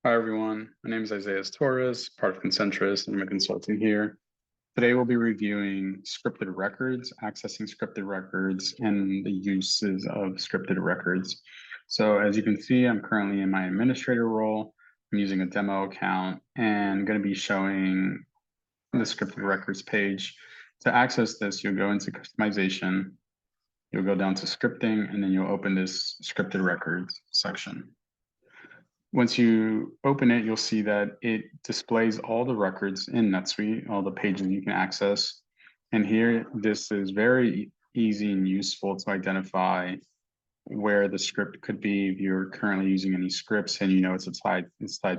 Hi, everyone. My name is Torres, part of Concentris, and I'm a consultant here. Today, we'll be reviewing scripted records, accessing scripted records, and the uses of scripted records. So as you can see, I'm currently in my administrator role. I'm using a demo account and going to be showing the scripted records page. To access this, you'll go into customization, you'll go down to scripting, and then you'll open this scripted records section. Once you open it, you'll see that it displays all the records in NetSuite, all the pages you can access. And here, this is very easy and useful to identify where the script could be if you're currently using any scripts and you know it's tied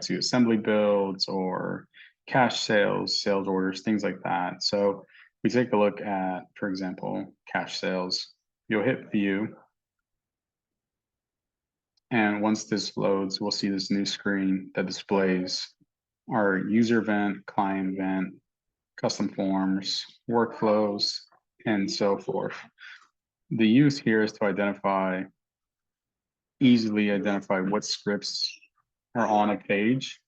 to assembly builds or cash sales, sales orders, things like that. So we take a look at, for example, cash sales. You'll hit view. And once this loads, we'll see this new screen that displays our user event, client event, custom forms, workflows, and so forth. The use here is to easily identify what scripts are on a page.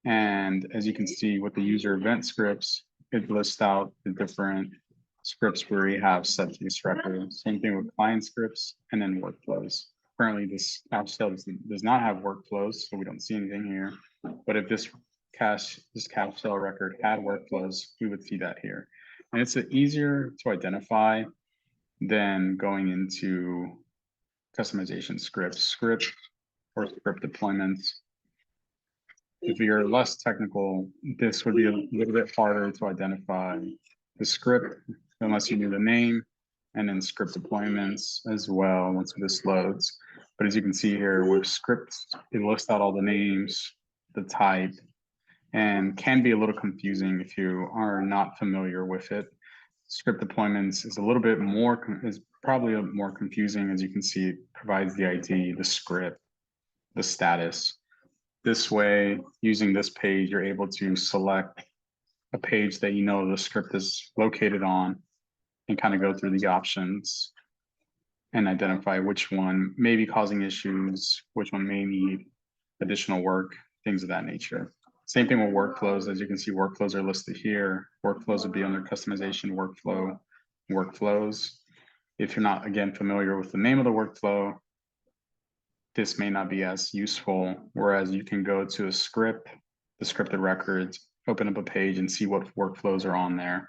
And as you can see with the user event scripts, it lists out the different scripts where you have set to this record. Same thing with client scripts and then workflows. Currently, this cash sale does not have workflows, so we don't see anything here. But if this cash sale record had workflows, we would see that here. And it's easier to identify than going into customization script or script deployments. If you're less technical, this would be a little bit harder to identify the script unless you knew the name, and then script deployments as well once this loads. But as you can see here with scripts, it lists out all the names, the type, and can be a little confusing if you are not familiar with it. Script deployments is a little bit more, is probably more confusing. As you can see, it provides the ID, the script, the status. This way, using this page, you're able to select a page that you know the script is located on and kind of go through the options and identify which one may be causing issues, which one may need additional work, things of that nature. Same thing with workflows. As you can see, workflows are listed here. Workflows would be under customization workflows. If you're not, again, familiar with the name of the workflow, this may not be as useful, whereas you can go to a script, the scripted records, open up a page and see what workflows are on there.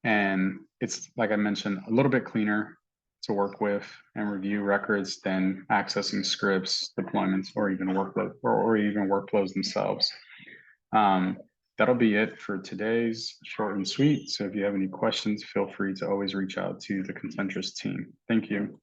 And it's, like I mentioned, a little bit cleaner to work with and review records than accessing scripts, deployments, or even workflows themselves. That'll be it for today's short and sweet. So if you have any questions, feel free to always reach out to the Concentris team. Thank you.